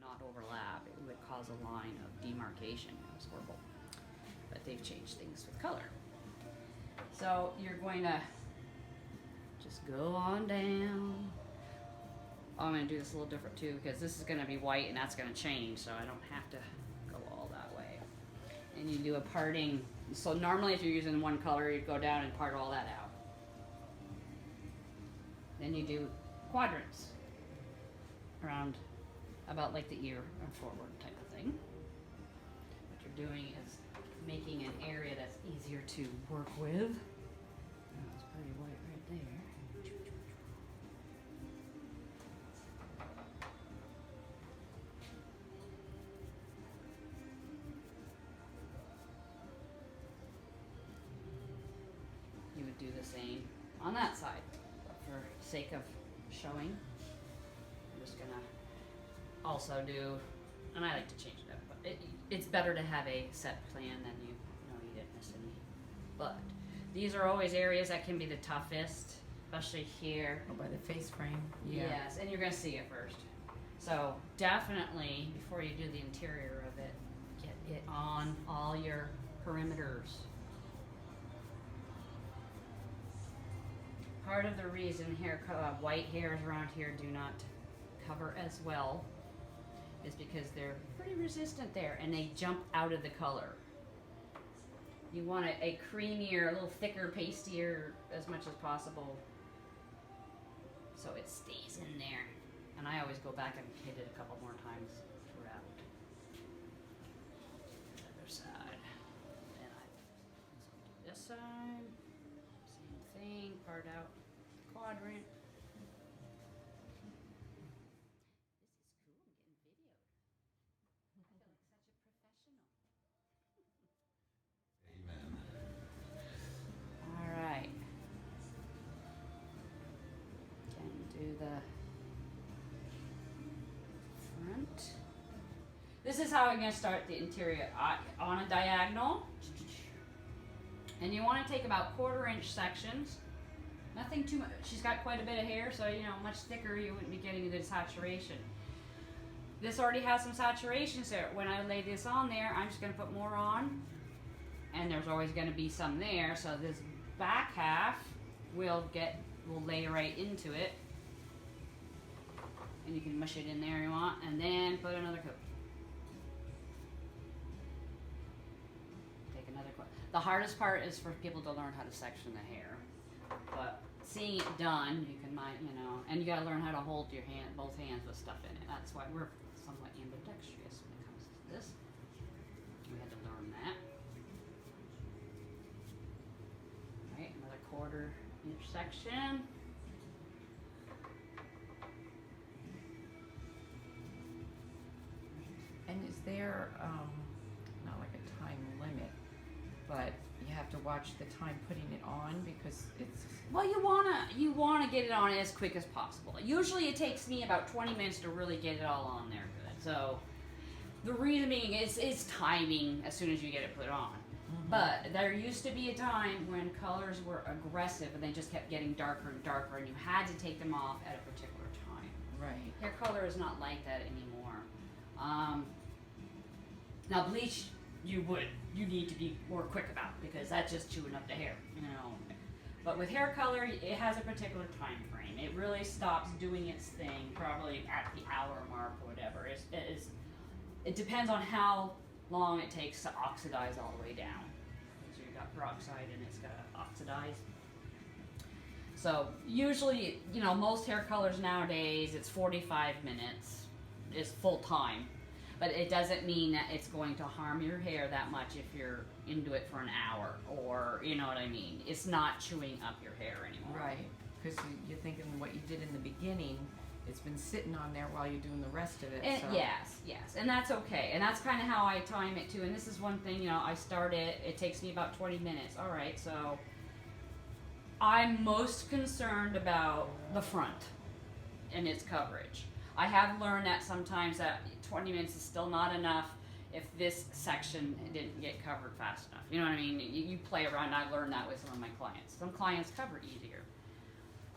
not overlap. It would cause a line of demarcation. It was horrible. But they've changed things with color. So you're going to just go on down. I'm going to do this a little different too because this is going to be white and that's going to change, so I don't have to go all that way. And you do a parting. So normally if you're using one color, you'd go down and part all that out. Then you do quadrants around about like the ear and forward type of thing. What you're doing is making an area that's easier to work with. Oh, it's pretty white right there. You would do the same on that side, but for sake of showing, I'm just gonna also do, and I like to change it up, but it's better to have a set plan than you know you didn't miss any. But these are always areas that can be the toughest, especially here. Oh, by the face frame. Yeah. Yes, and you're gonna see it first. So definitely, before you do the interior of it, get it on all your perimeters. Part of the reason white hairs around here do not cover as well is because they're pretty resistant there and they jump out of the color. You want a creamier, a little thicker, pastier as much as possible so it stays in there. And I always go back and hit it a couple more times throughout. The other side. And I do this side. Same thing, part out quadrant. Do the front. This is how I'm going to start the interior on a diagonal. And you want to take about 1/4 inch sections. Nothing too much. She's got quite a bit of hair, so you know, much thicker you wouldn't be getting the saturation. This already has some saturation, so when I lay this on there, I'm just going to put more on. And there's always going to be some there, so this back half will lay right into it. And you can mush it in there if you want, and then put another coat. Take another coat. The hardest part is for people to learn how to section the hair, but seeing it done, you can, and you gotta learn how to hold your both hands with stuff in it. That's why we're somewhat ambidextrous when it comes to this. We had to learn that. All right, another 1/4 inch section. And is there, not like a time limit, but you have to watch the time putting it on because it's... Well, you wanna get it on as quick as possible. Usually it takes me about 20 minutes to really get it all on there good. So the reason being is it's timing as soon as you get it put on. Mm-hmm. But there used to be a time when colors were aggressive and they just kept getting darker and darker and you had to take them off at a particular time. Right. Hair color is not like that anymore. Now bleach, you need to be more quick about because that's just chewing up the hair, But with hair color, it has a particular time frame. It really stops doing its thing probably at the hour mark or whatever. It depends on how long it takes to oxidize all the way down. So you've got peroxide and it's got to oxidize. So usually, most hair colors nowadays, it's 45 minutes is full time. But it doesn't mean that it's going to harm your hair that much if you're into it for an hour or, you know what I mean. It's not chewing up your hair anymore. Right, because you're thinking what you did in the beginning, it's been sitting on there while you're doing the rest of it. And so. Yes, and that's okay. And that's kind of how I time it too. And this is one thing, I start it takes me about 20 minutes. All right, so I'm most concerned about the front and its coverage. I have learned that sometimes that 20 minutes is still not enough if this section didn't get covered fast enough. You know what I mean? You play around. I learned that with some of my clients. Some clients cover easier.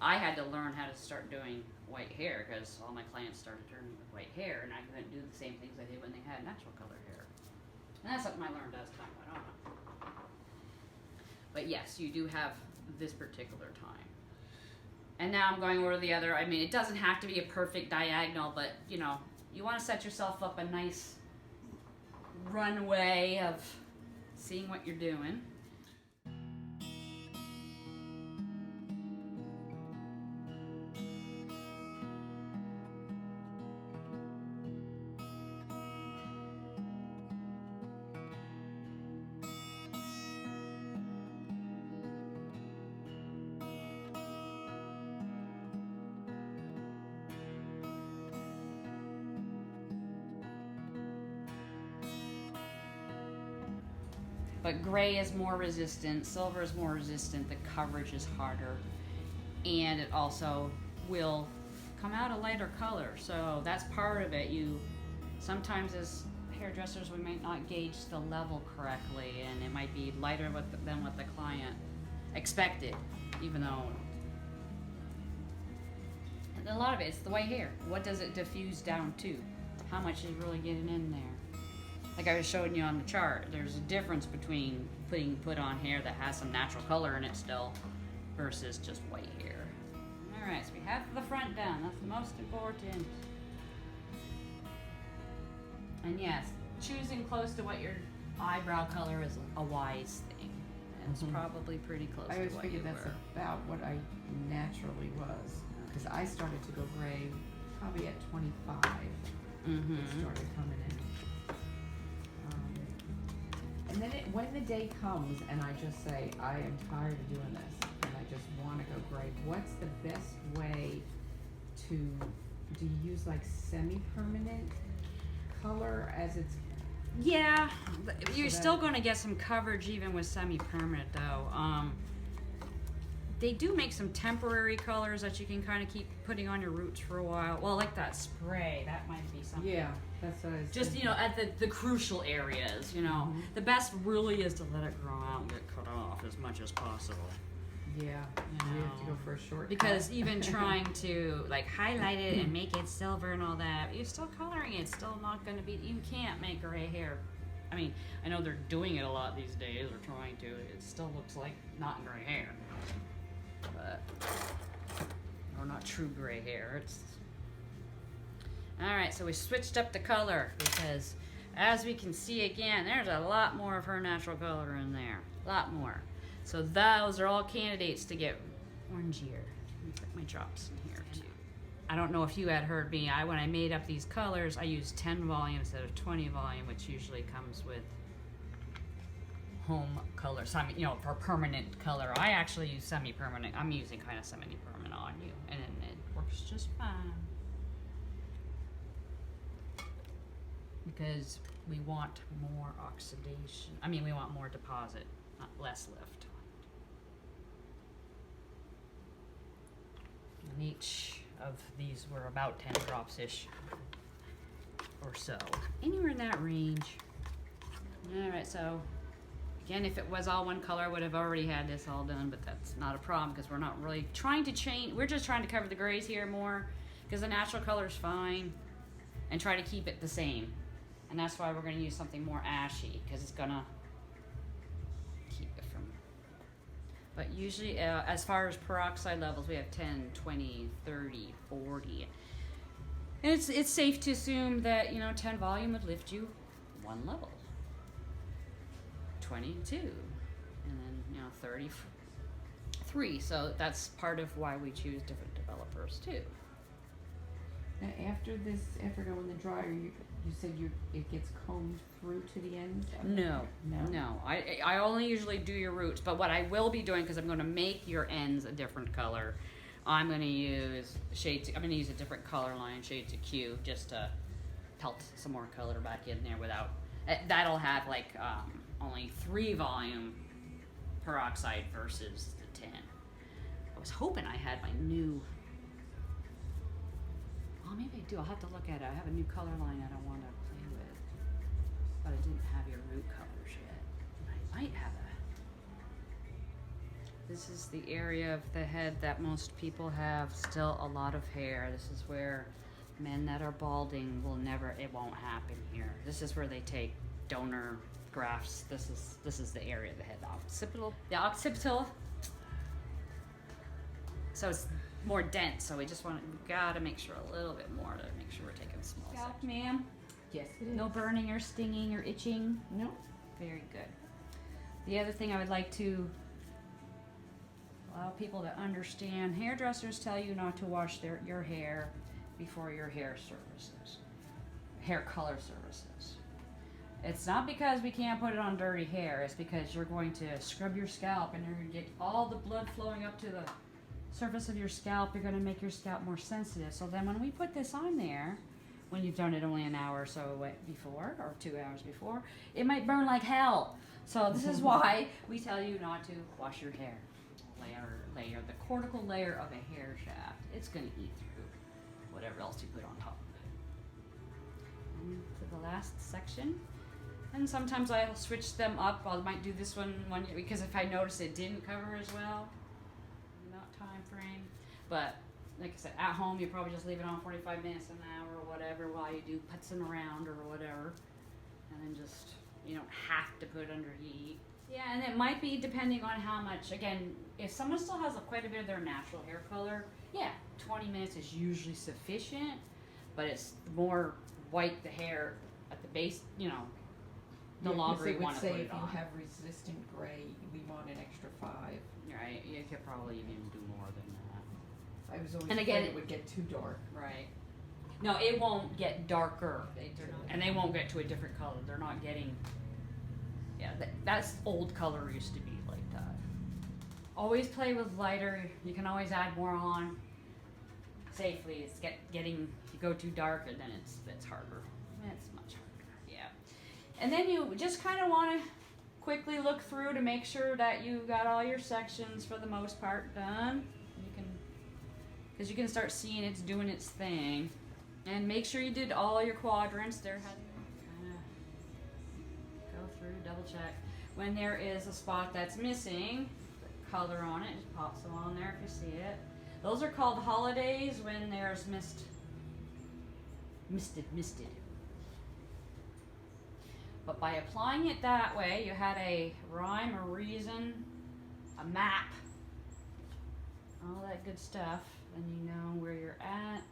I had to learn how to start doing white hair because all my clients started turning with white hair, and I couldn't do the same things I did when they had natural color hair. And that's something I learned as time went on. But yes, you do have this particular time. And now I'm going over to the other. I mean, it doesn't have to be a perfect diagonal, but you know, you want to set yourself up a nice runway of seeing what you're doing. But gray is more resistant, silver is more resistant, the coverage is harder, and it also will come out a lighter color. So that's part of it. Sometimes as hairdressers, we might not gauge the level correctly, and it might be lighter than what the client expected, even though and a lot of it's the white hair. What does it diffuse down to? How much is really getting in there? Like I was showing you on the chart, there's a difference between put on hair that has some natural color in it still versus just white hair. Alright, so we have the front done. That's the most important. And yes, choosing close to what your eyebrow color is a wise thing. It's probably pretty close to what you were. I always figured that's about what I naturally was. Because I started to go gray probably at 25. It started coming in. And then when the day comes and I just say, I am tired of doing this and I just want to go gray, what's the best way to, do you use like semi-permanent color as it's? Yeah, you're still going to get some coverage even with semi-permanent though. They do make some temporary colors that you can kind of keep putting on your roots for a while. Well, like that spray, that might be something. Yeah, that's what I was just thinking. You know, at the crucial areas, you know. The best really is to let it grow out and get cut off as much as possible. Yeah, You we have to go for a short because cut. even trying to like highlight it and make it silver and all that, you're still coloring it. It's still not going to be. You can't make gray hair. I mean, I know they're doing it a lot these days, or trying to. It still looks like not gray hair. But, or not true gray hair. It's alright, so we switched up the color because as we can see again, there's a lot more of her natural color in there. A lot more. So those are all candidates to get orangier. Let me put my drops in here too. I don't know if you had heard me. When I made up these colors, I used 10 volume instead of 20 volume, which usually comes with home color. So you know, for permanent color, I actually use semi-permanent. I'm using kind of semi-permanent on you, and it works just fine because we want more oxidation. I mean, we want more deposit, not less lift. And each of these were about 10 drops ish or so, anywhere in that range. All right, so. Again, if it was all one color, I would have already had this all done, but that's not a problem because we're not really trying to change. We're just trying to cover the grays here more because the natural color is fine and try to keep it the same. And that's why we're going to use something more ashy because it's going to keep it from. But usually, as far as peroxide levels, we have 10, 20, 30, 40. And it's safe to assume that, you know, 10 volume would lift you one level. 22, and then, you know, 33. So that's part of why we choose different developers too. Now after going in the dryer, you said it gets combed through to the ends? No. I only usually do your roots, but what I will be doing, because I'm going to make your ends a different color, I'm going to use shades. I'm going to use a different color line, shades of Q, just to pelt some more color back in there without. That'll have like only 3 volume peroxide versus the 10. I was hoping I had my new. Oh, maybe I do. I'll have to look at it. I have a new color line I don't want to play with, but I didn't have your root colors yet. I might have This is the area of the head that most people have still a lot of hair. This is where men that are balding will never, it won't happen here. This is where they take donor grafts. This is the area of the head, the occipital. So it's more dense, so we gotta make sure a little bit more to make sure we're taking small scalp, ma'am. Yes, it is. No burning or stinging or itching. No. Very good. The other thing I would like to allow people to understand, hairdressers tell you not to wash your hair before your hair color services. It's not because we can't put it on dirty hair, it's because you're going to scrub your scalp and you're going to get all the blood flowing up to the surface of your scalp. You're going to make your scalp more sensitive. So then when we put this on there, when you've done it only an hour or so before, or 2 hours before, it might burn like hell. So this is why we tell you not to wash your hair. Layer, the cortical layer of a hair shaft. It's going to eat through whatever else you put on top. And to the last section. And sometimes I'll switch them up. I might do this one because if I notice it didn't cover as well, not time frame. But like I said, at home you probably just leave it on 45 minutes, an hour, or whatever, while you do putzing around or whatever, and then just you don't have to put it under heat. Yeah, and it might be depending on how much. Again, if someone still has quite a bit of their natural hair color, yeah, 20 minutes is usually sufficient. But it's more white the hair at the base, the longer you want to put it on. If you have resistant gray, we want an extra 5. Right, you could probably even do more than that. I was always And afraid again, it would get too dark. Right. No, it won't get darker. And they won't get to a different color. They're not getting. Yeah, that's old color used to be like that. Always play with lighter. You can always add more on safely. It's getting. If you go too dark, and then it's harder. It's much harder. Yeah. And then you just kind of want to quickly look through to make sure that you got all your sections for the most part done. Because you can start seeing it's doing its thing. And make sure you did all your quadrants. Go through, double check. When there is a spot that's missing, the color on it, just pops them on there if you see it. Those are called holidays when there's misted. But by applying it that way, you had a rhyme, a reason, a map, all that good stuff. Then you know where you're at.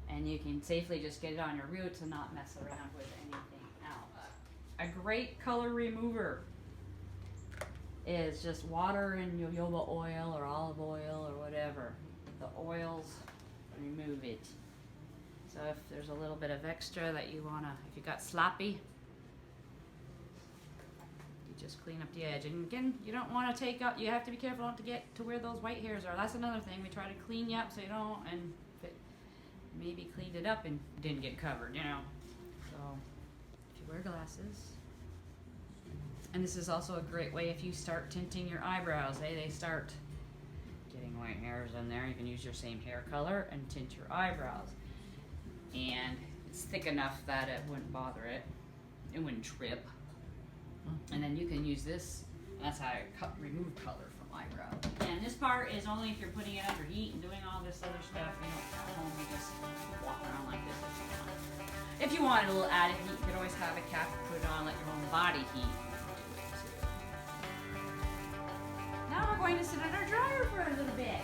And you can safely just get it on your roots and not mess around with anything else. A great color remover is just water and jojoba oil or olive oil or whatever. The oils, remove it. So if there's a little bit of extra that you if you got sloppy, you just clean up the edge. And again, you don't want to take out, you have to be careful not to get to where those white hairs are. That's another thing. We try to clean you up so you don't, and if it maybe cleaned it up and didn't get covered, So if you wear glasses. And this is also a great way if you start tinting your eyebrows. They start getting white hairs in there. You can use your same hair color and tint your eyebrows. And it's thick enough that it wouldn't bother it. It wouldn't trip. And then you can use this. That's how I remove color from eyebrows. And this part is only if you're putting it under heat and doing all this other stuff. At home you just walk around like this if you want. If you wanted a little added heat, you could always have a cap to put it on, let your own body heat. Now we're going to sit in our dryer for a little bit.